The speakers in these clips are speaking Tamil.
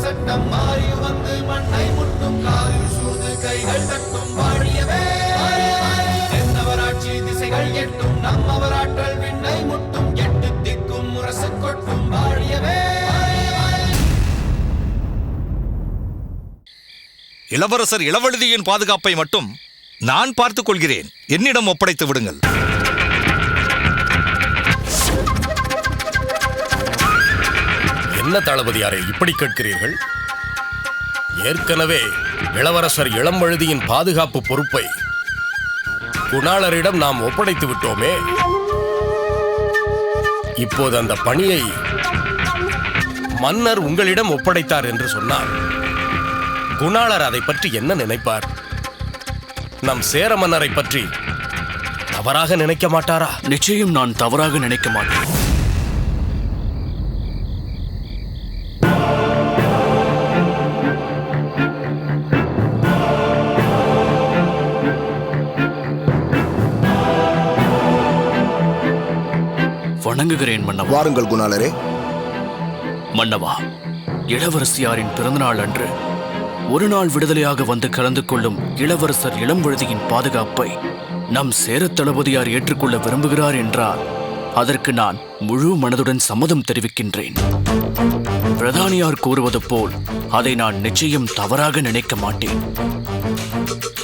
சட்டம் மாறி வந்து மண்ணை முட்டும் காலில் சூழ்ந்து கைகள் தட்டும் வாழியவே. என்னவராட்சி திசைகள் எட்டும் நம்மவராற்றல் விண்ணை முட்டும் எட்டு திக்கும் முரசு கொட்டும் வாழியவே. இளவரசர் இளவழுதியின் பாதுகாப்பை மட்டும் நான் பார்த்துக் கொள்கிறேன். என்னிடம் ஒப்படைத்து விடுங்கள். என்ன தளபதியாரே இப்படி கேட்கிறீர்கள்? ஏற்கனவே இளவரசர் இளம்வழுதியின் பாதுகாப்பு பொறுப்பை குணாளரிடம் நாம் ஒப்படைத்து விட்டோமே. இப்போது அந்த பணியை மன்னர் உங்களிடம் ஒப்படைத்தார் என்று சொன்னார். குணாளர் அதை பற்றி என்ன நினைப்பார்? நம் சேர மன்னரை பற்றி தவறாக நினைக்க மாட்டாரா? நிச்சயம் நான் தவறாக நினைக்க மாட்டேன். வணங்குகிறேன் மன்னவா. வாருங்கள் குணாளரே. மன்னவா, இளவரசியாரின் பிறந்தநாள் அன்று ஒரு நாள் விடுதலையாக வந்து கலந்து கொள்ளும் இளவரசர் இளம்வழுதியின் பாதுகாப்பை நம் சேர தளபதியார் ஏற்றுக்கொள்ள விரும்புகிறார் என்றால் அதற்கு நான் முழு மனதுடன் சம்மதம் தெரிவிக்கின்றேன். பிரதானியார் கூறுவது போல் அதை நான் நிச்சயம் தவறாக நினைக்க மாட்டேன்.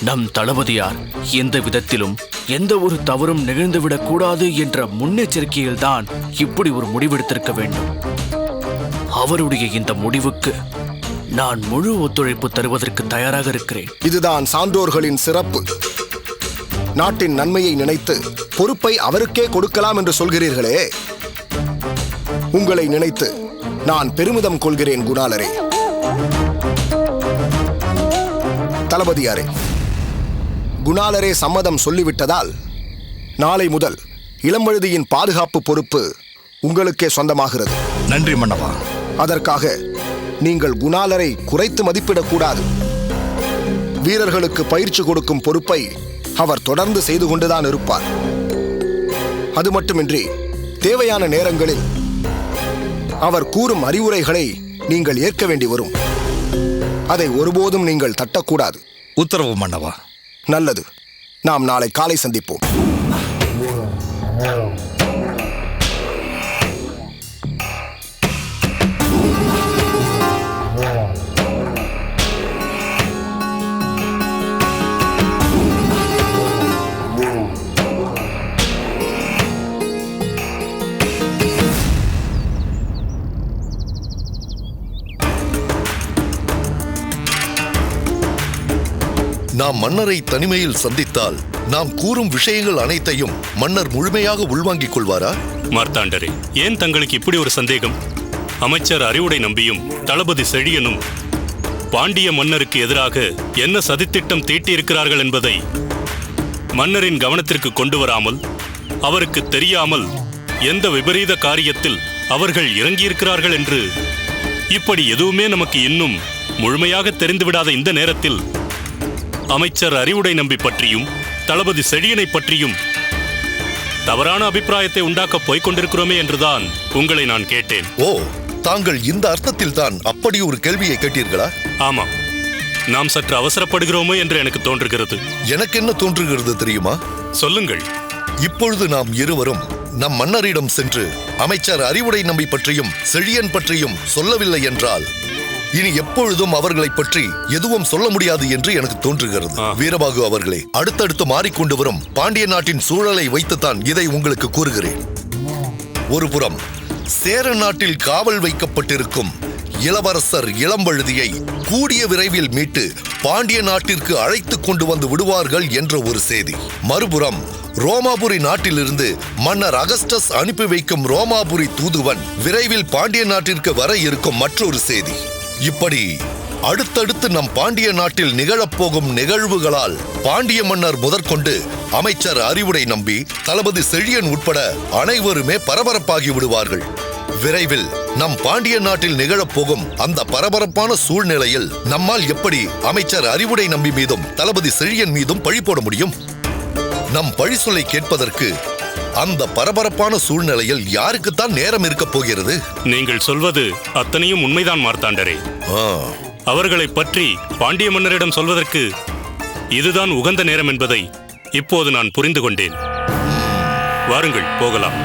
நம் தளபதியார் எந்த விதத்திலும் எந்த ஒரு தவறும் நிகழ்ந்துவிடக் கூடாது என்ற முன்னெச்சரிக்கையில்தான் இப்படி ஒரு முடிவெடுத்திருக்க வேண்டும். அவருடைய இந்த முடிவுக்கு நான் முழு ஒத்துழைப்பு தருவதற்கு தயாராக இருக்கிறேன். இதுதான் சான்றோர்களின் சிறப்பு. நாட்டின் நன்மையை நினைத்து பொறுப்பை அவருக்கே கொடுக்கலாம் என்று சொல்கிறீர்களே. உங்களை நினைத்து நான் பெருமிதம் கொள்கிறேன் குணாளரே. தளபதியாரே, குணாளரே சம்மதம் சொல்லிவிட்டதால் நாளை முதல் இளம்வழுதியின் பாதுகாப்பு பொறுப்பு உங்களுக்கே சொந்தமாகிறது. நன்றி மன்னவா. அதற்காக நீங்கள் குணாளரை குறைத்து மதிப்பிடக்கூடாது. வீரர்களுக்கு பயிற்சி கொடுக்கும் பொறுப்பை அவர் தொடர்ந்து செய்து கொண்டுதான் இருப்பார். அது மட்டுமின்றி தேவையான நேரங்களில் அவர் கூறும் அறிவுரைகளை நீங்கள் ஏற்க வேண்டி வரும். அதை ஒருபோதும் நீங்கள் தட்டக்கூடாது. உத்தரவு மன்னவா. நல்லது. நாம் நாளை காலை சந்திப்போம். நாம் மன்னரை தனிமையில் சந்தித்தால் நாம் கூறும் விஷயங்கள் அனைத்தையும் மன்னர் முழுமையாக உள்வாங்கிக் கொள்வாரா? மார்த்தாண்டரே, ஏன் தங்களுக்கு இப்படி ஒரு சந்தேகம்? அமைச்சர் அறிவுடை நம்பியும் தளபதி செழியனும் பாண்டிய மன்னருக்கு எதிராக என்ன சதித்திட்டம் தீட்டியிருக்கிறார்கள் என்பதை மன்னரின் கவனத்திற்கு கொண்டு வராமல், அவருக்கு தெரியாமல் எந்த விபரீத காரியத்தில் அவர்கள் இறங்கியிருக்கிறார்கள் என்று இப்படி எதுவுமே நமக்கு இன்னும் முழுமையாக தெரிந்துவிடாத இந்த நேரத்தில் அமைச்சர் அறிவுடை நம்பி பற்றியும் தளபதி செழியனை பற்றியும் தவறான அபிப்பிராயத்தை உண்டாக்கப் போய்க் கொண்டிருக்கிறோமே என்றுதான் உங்களை நான் கேட்டேன். ஓ, தாங்கள் இந்த அர்த்தத்தில் தான் அப்படி ஒரு கேள்வியை கேட்டீர்களா? ஆமாம், நாம் சற்று அவசரப்படுகிறோமோ என்று எனக்கு தோன்றுகிறது. எனக்கு என்ன தோன்றுகிறது தெரியுமா? சொல்லுங்கள். இப்பொழுது நாம் இருவரும் நம் மன்னரிடம் சென்று அமைச்சர் அறிவுடை நம்பி பற்றியும் செழியன் பற்றியும் சொல்லவில்லை என்றால் இனி எப்பொழுதும் அவர்களை பற்றி எதுவும் சொல்ல முடியாது என்று எனக்கு தோன்றுகிறது. வீரபாகு அவர்களே, அடுத்தடுத்து மாறிக்கொண்டு வரும் பாண்டிய நாட்டின் சூழலை வைத்துத்தான் இதை உங்களுக்கு கூறுகிறேன். ஒருபுறம் சேர நாட்டில் காவல் வைக்கப்பட்டிருக்கும் இளவரசர் இளம்வழுதியை கூடிய விரைவில் மீட்டு பாண்டிய நாட்டிற்கு அழைத்து கொண்டு வந்து விடுவார்கள் என்ற ஒரு செய்தி. மறுபுறம் ரோமாபுரி நாட்டிலிருந்து மன்னர் அகஸ்டஸ் அனுப்பி வைக்கும் ரோமாபுரி தூதுவன் விரைவில் பாண்டிய நாட்டிற்கு வர இருக்கும் மற்றொரு செய்தி. இப்படி அடுத்தடுத்து நம் பாண்டிய நாட்டில் நிகழப்போகும் நிகழ்வுகளால் பாண்டிய மன்னர் முதற்கொண்டு அமைச்சர் அறிவுடை நம்பி தளபதி செழியன் உட்பட அனைவருமே பரபரப்பாகி விடுவார்கள். விரைவில் நம் பாண்டிய நாட்டில் நிகழப்போகும் அந்த பரபரப்பான சூழ்நிலையில் நம்மால் எப்படி அமைச்சர் அறிவுடை நம்பி மீதும் தளபதி செழியன் மீதும் பழி போட முடியும்? நம் பழி சொல்லை கேட்பதற்கு அந்த பரபரப்பான சூழ்நிலையில் யாருக்குத்தான் நேரம் இருக்க போகிறது? நீங்கள் சொல்வது அத்தனையும் உண்மைதான் மார்த்தாண்டரே. ஆ, அவர்களை பற்றி பாண்டிய மன்னரிடம் சொல்வதற்கு இதுதான் உகந்த நேரம் என்பதை இப்போது நான் புரிந்து கொண்டேன். வாருங்கள், போகலாம்.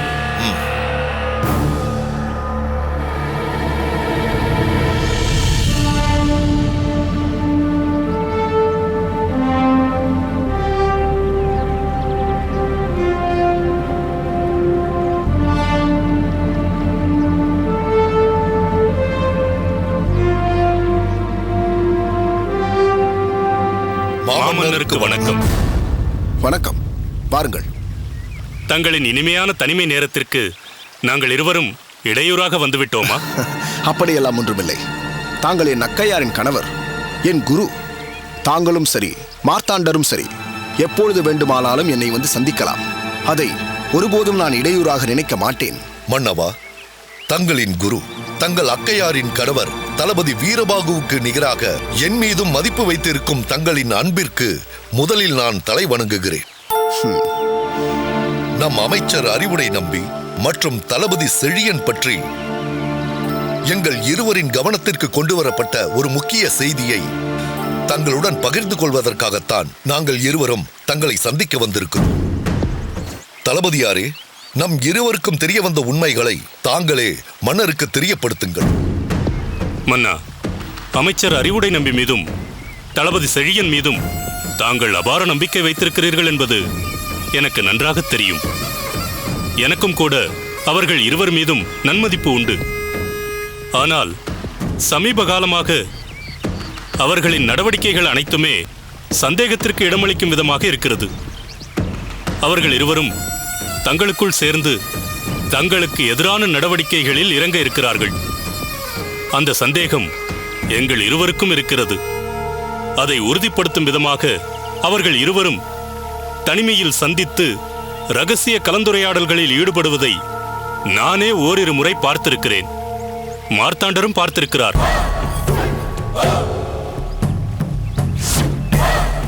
மாமன்னருக்கு வணக்கம். வணக்கம். வாருங்கள். தங்களின் இனிமையான தனிமை நேரத்திற்கு நாங்கள் இருவரும் இடையூறாக வந்துவிட்டோமா? அப்படியெல்லாம் ஒன்றுமில்லை. தாங்கள் என் அக்கையாரின் கணவர், என் குரு. தாங்களும் சரி, மார்த்தாண்டரும் சரி, எப்பொழுது வேண்டுமானாலும் என்னை வந்து சந்திக்கலாம். அதை ஒருபோதும் நான் இடையூறாக நினைக்க மாட்டேன். மன்னவா, தங்களின் குரு, தங்கள் அக்கையாரின் கணவர் தளபதி வீரபாகுவுக்கு நிகராக என் மீதும் மதிப்பு வைத்திருக்கும் தங்களின் அன்பிற்கு முதலில் நான் தலை வணங்குகிறேன். நம் அமைச்சர் அறிவுடை நம்பி மற்றும் தளபதி செழியன் பற்றி எங்கள் இருவரின் கவனத்திற்கு கொண்டு வரப்பட்ட ஒரு முக்கிய செய்தியை தங்களுடன் பகிர்ந்து கொள்வதற்காகத்தான் நாங்கள் இருவரும் தங்களை சந்திக்க வந்திருக்கிறோம். தளபதியாரே, நம் இருவருக்கும் தெரிய வந்த உண்மைகளை தாங்களே மன்னருக்கு தெரியப்படுத்துங்கள். மன்னா, அமைச்சர் அறிவுடை நம்பி மீதும் தளபதி செழியன் மீதும் தாங்கள் அபார நம்பிக்கை வைத்திருக்கிறீர்கள் என்பது எனக்கு நன்றாக தெரியும். எனக்கும் கூட அவர்கள் இருவர் மீதும் நன்மதிப்பு உண்டு. ஆனால் சமீப காலமாக அவர்களின் நடவடிக்கைகள் அனைத்துமே சந்தேகத்திற்கு இடமளிக்கும் விதமாக இருக்கிறது. அவர்கள் இருவரும் தங்களுக்குள் சேர்ந்து தங்களுக்கு எதிரான நடவடிக்கைகளில் இறங்க இருக்கிறார்கள். அந்த சந்தேகம் எங்கள் இருவருக்கும் இருக்கிறது. அதை உறுதிப்படுத்தும் விதமாக அவர்கள் இருவரும் தனிமையில் சந்தித்து ரகசிய கலந்துரையாடல்களில் ஈடுபடுவதை நானே ஓரிரு முறை பார்த்திருக்கிறேன். மார்த்தாண்டரும் பார்த்திருக்கிறார்.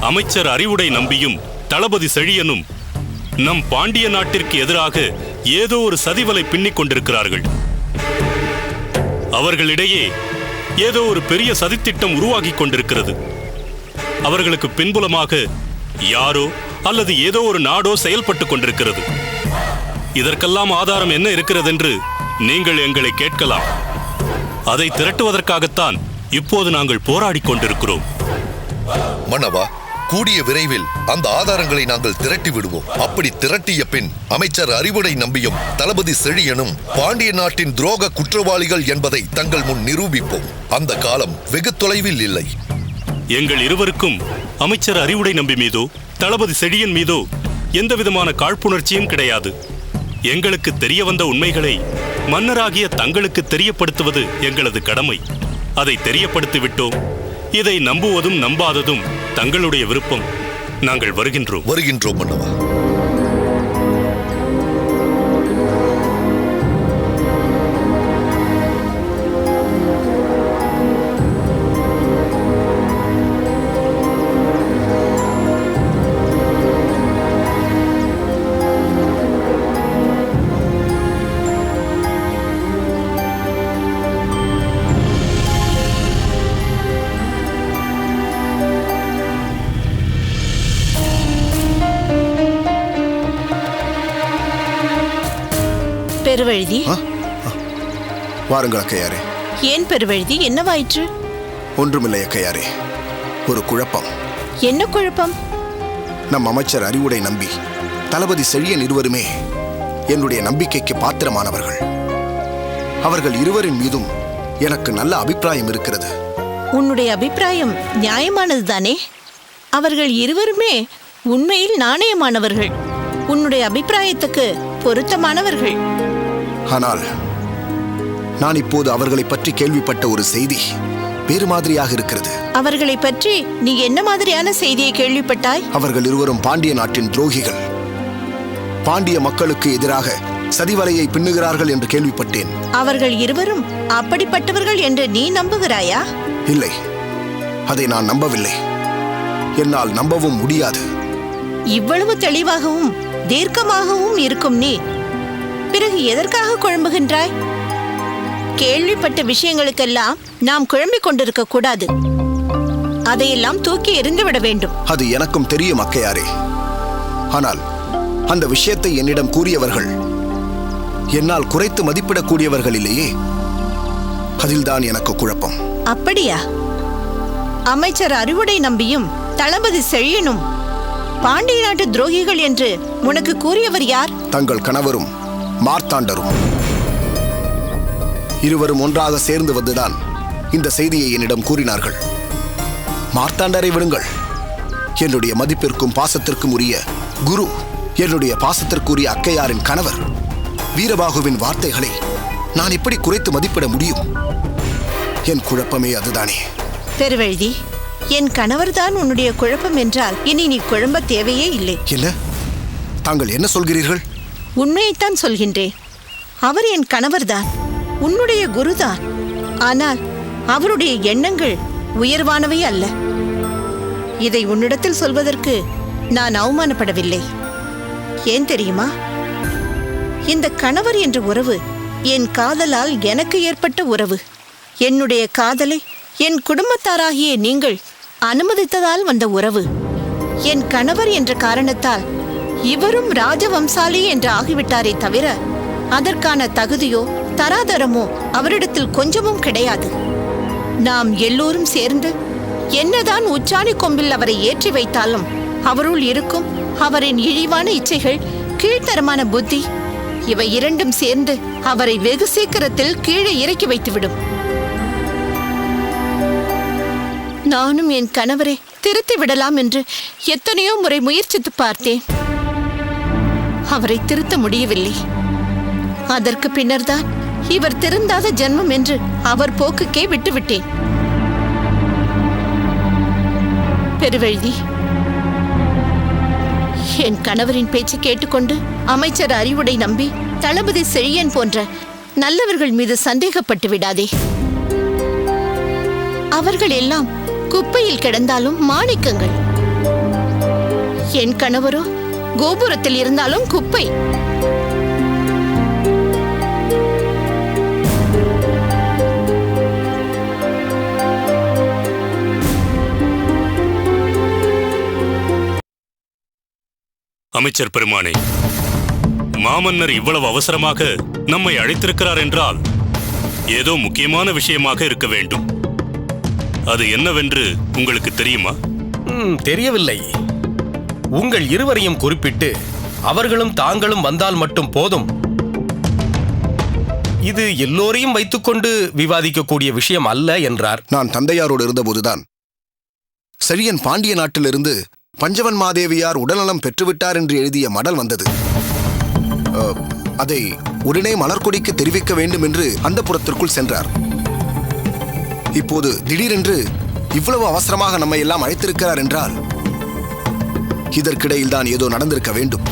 அமைச்சர் அறிவுடை நம்பியும் தளபதி செழியனும் நம் பாண்டிய நாட்டிற்கு எதிராக ஏதோ ஒரு சதிவலை பின்னிக் கொண்டிருக்கிறார்கள். அவர்களிடையே ஏதோ ஒரு பெரிய சதித்திட்டம் உருவாகிக் கொண்டிருக்கிறது. அவர்களுக்கு பின்புலமாக யாரோ அல்லது ஏதோ ஒரு நாடோ செயல்பட்டுக் கொண்டிருக்கிறது. இதற்கெல்லாம் ஆதாரம் என்ன இருக்கிறது என்று நீங்கள் எங்களை கேட்கலாம். அதை திரட்டுவதற்காகத்தான் இப்போது நாங்கள் போராடிக் கொண்டிருக்கிறோம். மன்னவா, கூடிய விரைவில் அந்த ஆதாரங்களை நாங்கள் திரட்டி விடுவோம். அப்படி திரட்டிய பின் அமைச்சர் அறிவுடை நம்பியும் தளபதி செழியனும் பாண்டிய நாட்டின் துரோக குற்றவாளிகள் என்பதை தங்கள் முன் நிரூபிப்போம். அந்த காலம் வெகு தொலைவில் இல்லை. எங்கள் இருவருக்கும் அமைச்சர் அறிவுடை நம்பி மீதோ தளபதி செழியன் மீதோ எந்தவிதமான காழ்ப்புணர்ச்சியும் கிடையாது. எங்களுக்கு தெரிய வந்த உண்மைகளை மன்னராகிய தங்களுக்கு தெரியப்படுத்துவது எங்களது கடமை. அதை தெரியப்படுத்திவிட்டோம். இதை நம்புவதும் நம்பாததும் தங்களுடைய விருப்பம். நாங்கள் வருகின்றோம். வருகின்றோம் மன்னவா. பெருவழுதி, வாருங்கள் அக்கையாரே. ஏன் பெருவழுதி, என்னவாயிற்று? ஒன்றுமில்லை அக்கையாரே, ஒரு குழப்பம். என்ன குழப்பம்? நம் அமைச்சர் அறிவுடை நம்பி தளபதி செழியன் இருவருமே என்னுடைய நம்பிக்கைக்கு பாத்திரமானவர்கள். அவர்கள் இருவரின் மீதும் எனக்கு நல்ல அபிப்பிராயம் இருக்கிறது. உன்னுடைய அபிப்பிராயம் நியாயமானதுதானே? அவர்கள் இருவருமே உண்மையில் நாணயமானவர்கள், உன்னுடைய அபிப்பிராயத்துக்கு பொருத்தமானவர்கள். ஆனால் நான் இப்போது அவர்களை பற்றி கேள்விப்பட்ட ஒரு செய்தி வேறு மாதிரியாக இருக்கிறது. அவர்களை பற்றி நீ என்ன மாதிரியான செய்தியை கேள்விப்பட்டாய்? அவர்கள் இருவரும் பாண்டிய நாட்டின் துரோகிகள். பாண்டிய மக்களுக்கு எதிராக சதிவலையை பின்னுகிறார்கள் என்று கேள்விப்பட்டேன். அவர்கள் இருவரும் அப்படிப்பட்டவர்கள் என்று நீ நம்புகிறாயா? இல்லை, அதை நான் நம்பவில்லை. என்னால் நம்பவும் முடியாது. இவ்வளவு தெளிவாகவும் தீர்க்கமாகவும் இருக்கும் நீ பிறகு எதற்காக குழம்புகின்றாய்? கேள்விப்பட்ட விஷயங்களுக்கெல்லாம் நாம் குழம்பிக் கொண்டிருக்க கூடாது. அதையெல்லாம் தூக்கி எறிந்துவிட வேண்டும். அது எனக்கும் தெரியும் அக்கையாரே. ஆனால் அந்த விஷயத்தை என்னிடம் கூறியவர்கள் என்னால் குறைத்து மதிப்பிடக்கூடியவர்கள் இல்லையே. அதில்தான் எனக்கு குழப்பம். அப்படியா? அமைச்சர் அறிவுடை நம்பியும் தளபதி செழியனும் பாண்டிய நாட்டு துரோகிகள் என்று உனக்கு கூறியவர் யார்? தங்கள் கணவரும் மார்த்தாண்டரும். இருவரும் ஒன்றாக சேர்ந்து வந்துதான் இந்த செய்தியை என்னிடம் கூறினார்கள். மார்த்தாண்டரை விடுங்கள். என்னுடைய மதிப்பிற்கும் பாசத்திற்கும் உரிய குரு, என்னுடைய பாசத்திற்குரிய அக்கையாரின் கணவர் வீரபாகுவின் வார்த்தைகளை நான் எப்படி குறைத்து மதிப்பிட முடியும்? என் குழப்பமே அதுதானே. பெருவெழுதி, என் கணவர்தான் உன்னுடைய குழப்பம் என்றால் இனி நீ குழம்ப தேவையே இல்லை. என்ன? தாங்கள் என்ன சொல்கிறீர்கள்? உண்மையைத்தான் சொல்கின்றேன். அவர் என் கணவர்தான், உன்னுடைய குருதான். ஆனால் அவருடைய எண்ணங்கள் உயர்வானவை அல்ல. இதை உன்னிடத்தில் சொல்வதற்கு நான் அவமானப்படவில்லை. ஏன் தெரியுமா? இந்த கணவர் என்ற உறவு என் காதலால் எனக்கு ஏற்பட்ட உறவு. என்னுடைய காதலை என் குடும்பத்தாராகிய நீங்கள் அனுமதித்ததால் வந்த உறவு. என் கணவர் என்ற காரணத்தால் இவரும் ராஜவம்சாலி என்று ஆகிவிட்டாரே தவிர அதற்கான தகுதியோ தராதரமோ அவரிடத்தில் கொஞ்சமும் கிடையாது. நாம் எல்லோரும் சேர்ந்து என்னதான் உச்சாணி கொம்பில் அவரை ஏற்றி வைத்தாலும் அவருள் இருக்கும் அவரின் இழிவான இச்சைகள், கீழ்த்தரமான புத்தி, இவை இரண்டும் சேர்ந்து அவரை வெகு சீக்கிரத்தில் கீழே இறக்கி வைத்துவிடும். நானும் என் கணவரை திருத்தி விடலாம் என்று எத்தனையோ முறை முயற்சித்து பார்த்தேன். அவரை திருத்த முடியவில்லை. அதற்கு பின்னர்தான் இவர் திருந்தாத ஜென்மம் என்று அவர் போக்குக்கே விட்டுவிட்டேன். பெருவெழுதி, என் கணவரின் பேச்சு கேட்டுக்கொண்டு அமைச்சர் அறிவுடை நம்பி தளபதி செழியன் போன்ற நல்லவர்கள் மீது சந்தேகப்பட்டு விடாதே. அவர்கள் எல்லாம் குப்பையில் கிடந்தாலும் மாணிக்கங்கள். என் கணவரோ கோபுரத்தில் இருந்தாலும் குப்பை. அமைச்சர் பெருமானே, மாமன்னர் இவ்வளவு அவசரமாக நம்மை அழைத்திருக்கிறார் என்றால் ஏதோ முக்கியமான விஷயமாக இருக்க வேண்டும். அது என்னவென்று உங்களுக்கு தெரியுமா? தெரியவில்லை. உங்கள் இருவரையும் குறிப்பிட்டு அவர்களும் தாங்களும் வந்தால் மட்டும் போதும். இது எல்லோரையும் வைத்துக்கொண்டு விவாதிக்கக்கூடிய விஷயம் அல்ல என்றார். நான் தந்தையாரோடு இருந்தபோதுதான் செழியன் பாண்டிய நாட்டிலிருந்து பஞ்சவன் மாதேவியார் உடல்நலம் பெற்றுவிட்டார் என்று எழுதிய மடல் வந்தது. அதை உடனே மலர்கொடிக்கு தெரிவிக்க வேண்டும் என்று அந்த புறத்திற்குள் சென்றார். இப்போது திடீரென்று இவ்வளவு அவசரமாக நம்மை எல்லாம் அழைத்திருக்கிறார் என்றால் இதற்கிடையில் தான் ஏதோ நடந்திருக்க வேண்டும்.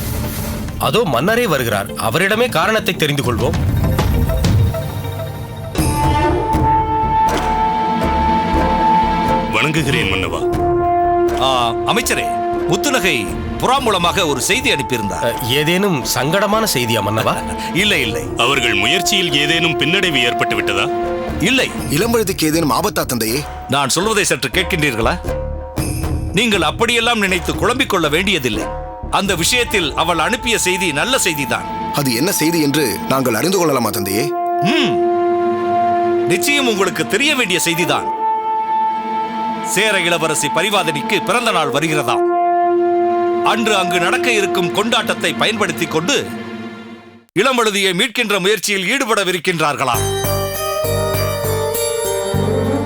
அதோ மன்னரே வருகிறார். அவரிடமே காரணத்தை தெரிந்து கொள்வோம். வணங்குகிறேன் மன்னவா. அமைச்சரே, முத்துநகை புறா மூலமாக ஒரு செய்தி அனுப்பியிருந்தார். ஏதேனும் சங்கடமான செய்தியா மன்னவா? இல்லை இல்லை. அவர்கள் முயற்சியில் ஏதேனும் பின்னடைவு ஏற்பட்டு விட்டதா? இல்லை. இளம்பழுதிக்கு ஏதேனும் ஆபத்தா தந்தையே? நான் சொல்வதை சற்று கேட்கின்றீர்களா? நீங்கள் அப்படியெல்லாம் நினைத்து குழம்பிக் கொள்ள வேண்டியதில்லை. அந்த விஷயத்தில் அவள் அனுப்பிய செய்தி நல்ல செய்திதான். அது என்ன செய்தி என்று நாங்கள் அறிந்து கொள்ளலாமா தந்தையே? நிச்சயம் உங்களுக்கு தெரிய வேண்டிய செய்திதான். சேர இளவரசி பரிவாதனிக்கு பிறந்த நாள் வருகிறதாம். அன்று அங்கு நடக்க இருக்கும் கொண்டாட்டத்தை பயன்படுத்திக் கொண்டு இளம்பழுதியை மீட்கின்ற முயற்சியில் ஈடுபடவிருக்கின்றார்களாம்.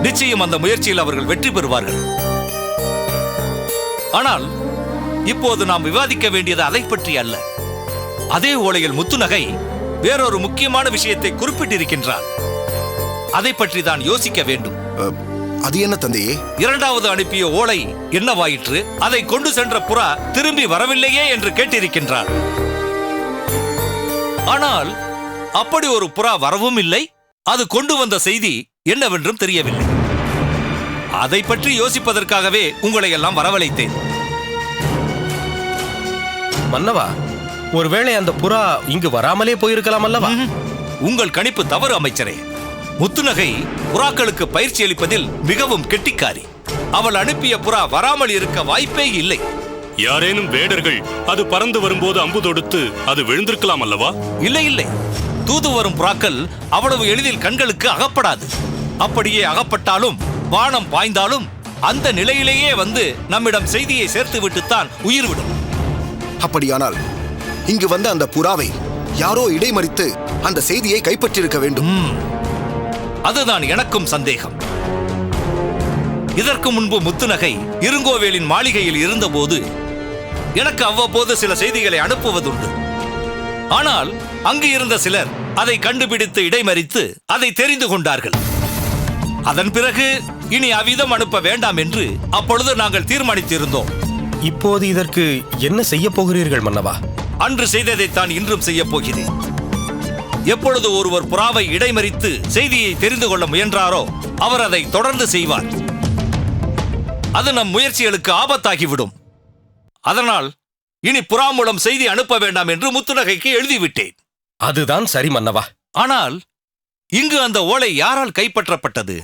நிச்சயம் அந்த முயற்சியில் அவர்கள் வெற்றி பெறுவார்கள். ஆனால் இப்போது நாம் விவாதிக்க வேண்டியது அதை பற்றி அல்ல. அதே ஓலையில் முத்துநகை வேறொரு முக்கியமான விஷயத்தை குறிப்பிட்டிருக்கின்றார். அதை பற்றி தான் யோசிக்க வேண்டும். அது என்ன தந்தையே? இரண்டாவது அனுப்பிய ஓலை என்னவாயிற்று? அதை கொண்டு சென்ற புறா திரும்பி வரவில்லையே என்று கேட்டிருக்கின்றார். ஆனால் அப்படி ஒரு புறா வரவும் இல்லை. அது கொண்டு வந்த செய்தி என்னவென்றும் தெரியவில்லை. அதை பற்றி யோசிப்பதற்காகவே உங்களை எல்லாம் வரவழைத்தேன். மன்னவா, ஒருவேளை அந்த புறா இங்கு வராமலே போயிருக்கலாம் அல்லவா? உங்கள் கணிப்பு தவறு அமைச்சரே. முத்துநகை புறாக்களுக்கு பயிற்சி அளிப்பதில் மிகவும் கெட்டிக்காரி. அவள் அனுப்பிய புறா வராமல் இருக்க வாய்ப்பே இல்லை. யாரேனும் வேடர்கள் அது பறந்து வரும்போது அம்பு தொடுத்து அது விழுந்திருக்கலாம் அல்லவா? இல்லை இல்லை, தூது வரும் புறாக்கள் அவ்வளவு எளிதில் கண்களுக்கு அகப்படாது. அப்படியே அகப்பட்டாலும் வானம் பாய்ந்தாலும் அந்த நிலையிலேயே வந்து நம்மிடம் செய்தியை சேர்த்து விட்டுத்தான் உயிர் விடும். அப்படியானால் இங்கு வந்த அந்த புறாவை யாரோ இடைமறித்து அந்த செய்தியை கைப்பற்றியிருக்க வேண்டும். அதுதான் எனக்கும் சந்தேகம். இதற்கு முன்பு முத்துநகை இருங்கோவேலின் மாளிகையில் இருந்தபோது எனக்கு அவ்வப்போது சில செய்திகளை அனுப்புவதுண்டு. ஆனால் அங்கு இருந்த சிலர் அதை கண்டுபிடித்து இடைமறித்து அதை தெரிந்து கொண்டார்கள். அதன் பிறகு இனி அவ்விதம் அனுப்ப வேண்டாம் என்று அப்பொழுது நாங்கள் தீர்மானித்திருந்தோம். இப்போது இதற்கு என்ன செய்ய போகிறீர்கள் மன்னவா? அன்று செய்ததைத்தான் இன்றும் செய்ய போகிறேன். எப்பொழுது ஒருவர் புறாவை இடைமறித்து செய்தியை தெரிந்து கொள்ள முயன்றாரோ அவர் அதை தொடர்ந்து செய்வார். அது நம் முயற்சிகளுக்கு ஆபத்தாகிவிடும். அதனால் இனி புறா மூலம் செய்தி அனுப்ப வேண்டாம் என்று முத்துநகைக்கு எழுதிவிட்டேன். அதுதான் சரி மன்னவா. ஆனால் இங்கு அந்த ஓலை யாரால் கைப்பற்றப்பட்டது,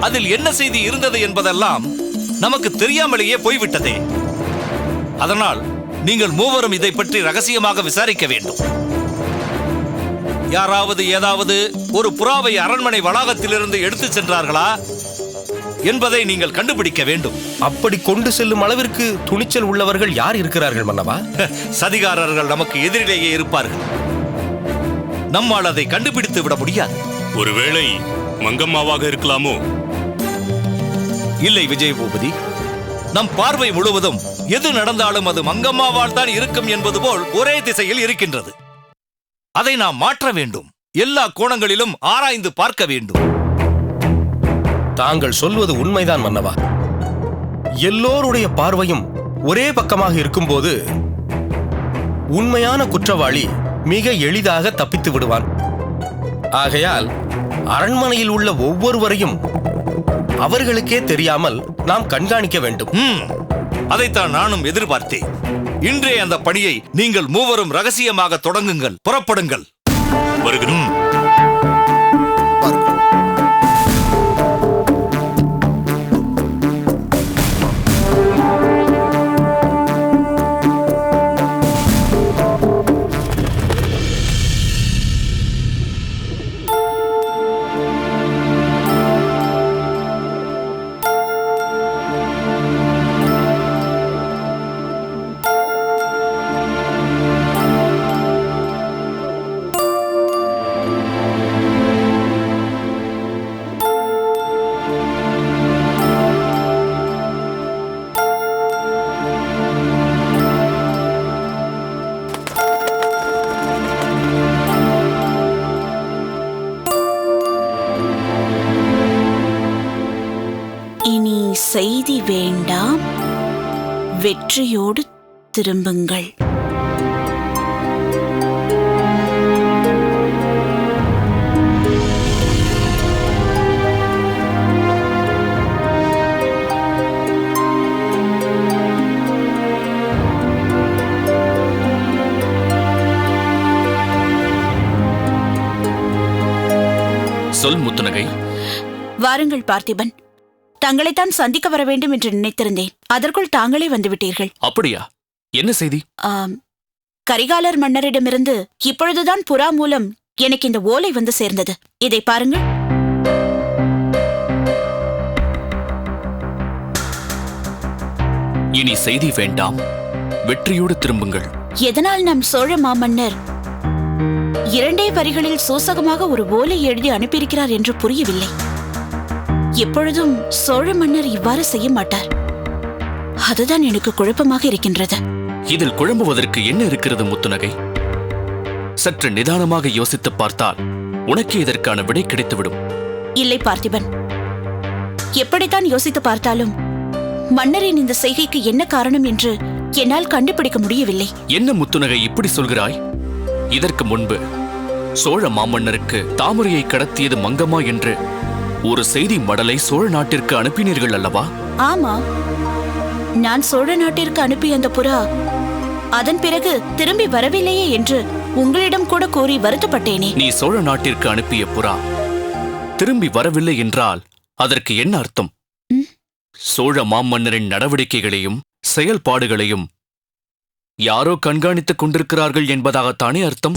அதில் என்ன செய்தி இருந்தது என்பதெல்லாம் நமக்கு தெரியாமலேயே போய்விட்டதே. அதனால் நீங்கள் மூவரும் இதை பற்றி ரகசியமாக விசாரிக்க வேண்டும். யாராவது ஏதாவது ஒரு புறாவை அரண்மனை வளாகத்திலிருந்து எடுத்துச் சென்றார்களா என்பதை நீங்கள் கண்டுபிடிக்க வேண்டும். அப்படி கொண்டு செல்லும் அளவிற்கு துணிச்சல் உள்ளவர்கள் யார் இருக்கிறார்கள் மன்னவா? சதிகாரர்கள் நமக்கு எதிரிலேயே இருப்பார்கள். நம்மால் அதை கண்டுபிடித்து விட முடியாது. ஒருவேளை மங்கம்மாவாக இருக்கலாமோ? இல்லை விஜய பூபதி, நம் பார்வை முழுவதும் எது நடந்தாலும் அது மங்கம்மாவால் தான் இருக்கும் என்பது போல் ஒரே திசையில் இருக்கின்றது. அதை நாம் மாற்ற வேண்டும். எல்லா கோணங்களிலும் ஆராய்ந்து பார்க்க வேண்டும். தாங்கள் சொல்வது உண்மைதான் மன்னவா. எல்லோருடைய பார்வையும் ஒரே பக்கமாக இருக்கும்போது உண்மையான குற்றவாளி மிக எளிதாக தப்பித்து விடுவான். ஆகையால் அரண்மனையில் உள்ள ஒவ்வொருவரையும் அவர்களுக்கே தெரியாமல் நாம் கண்காணிக்க வேண்டும். அதைத்தான் நானும் எதிர்பார்த்தேன். இன்றே அந்த பணியை நீங்கள் மூவரும் ரகசியமாக தொடங்குங்கள். புறப்படுங்கள். வருகிறோம். செய்தி வேண்டாம், வெற்றியோடு திரும்புங்கள். சொல் முத்துநகை. வாருங்கள் பார்த்திபன். தங்களைத்தான் சந்திக்க வர வேண்டும் என்று நினைத்திருந்தேன். அதற்குள் தாங்களே வந்துவிட்டீர்கள். அப்படியா? என்ன செய்தி? கரிகாலர் மன்னரிடமிருந்து இப்பொழுதுதான் புறா மூலம் எனக்கு இந்த ஓலை வந்து சேர்ந்தது. இதை பாருங்கள். இனி செய்தி வேண்டாம், வெற்றியோடு திரும்புங்கள். எதனால் நம் சோழ மாமன்னர் 2 வரிகளில் சூசகமாக ஒரு ஓலை எழுதி அனுப்பியிருக்கிறார் என்று புரியவில்லை. எப்பொழுதும் சோழ மன்னர் இவ்வாறு செய்ய மாட்டார். அதுதான் எனக்கு குழப்பமாக இருக்கின்றது. இதில் குழம்புவதற்கு என்ன இருக்கிறது முத்துநகை? சற்று நிதானமாக யோசித்து பார்த்தால் உனக்கு இதற்கான விடை கிடைத்துவிடும். இல்லை பார்த்திபன், எப்படித்தான் யோசித்து பார்த்தாலும் மன்னரின் இந்த செய்கைக்கு என்ன காரணம் என்று என்னால் கண்டுபிடிக்க முடியவில்லை. என்ன முத்துநகை இப்படி சொல்கிறாய்? இதற்கு முன்பு சோழ மாமன்னருக்கு தாமரையை கடத்தியது மங்கம்மா என்று ஒரு செய்தி மடலை சோழ நாட்டிற்கு அனுப்பினீர்கள் அல்லவா? ஆமா, நான் சோழ நாட்டிற்கு அனுப்பிய அந்த புறா அதன் பிறகு திரும்பி வரவில்லையே என்று உங்களிடம் கூட கூறி வருத்தப்பட்டேனே. நீ சோழ நாட்டிற்கு அனுப்பிய புறா திரும்பி வரவில்லை என்றால் அதற்கு என்ன அர்த்தம்? சோழ மாமன்னரின் நடவடிக்கைகளையும் செயல்பாடுகளையும் யாரோ கண்காணித்துக் கொண்டிருக்கிறார்கள் என்பதாகத்தானே அர்த்தம்?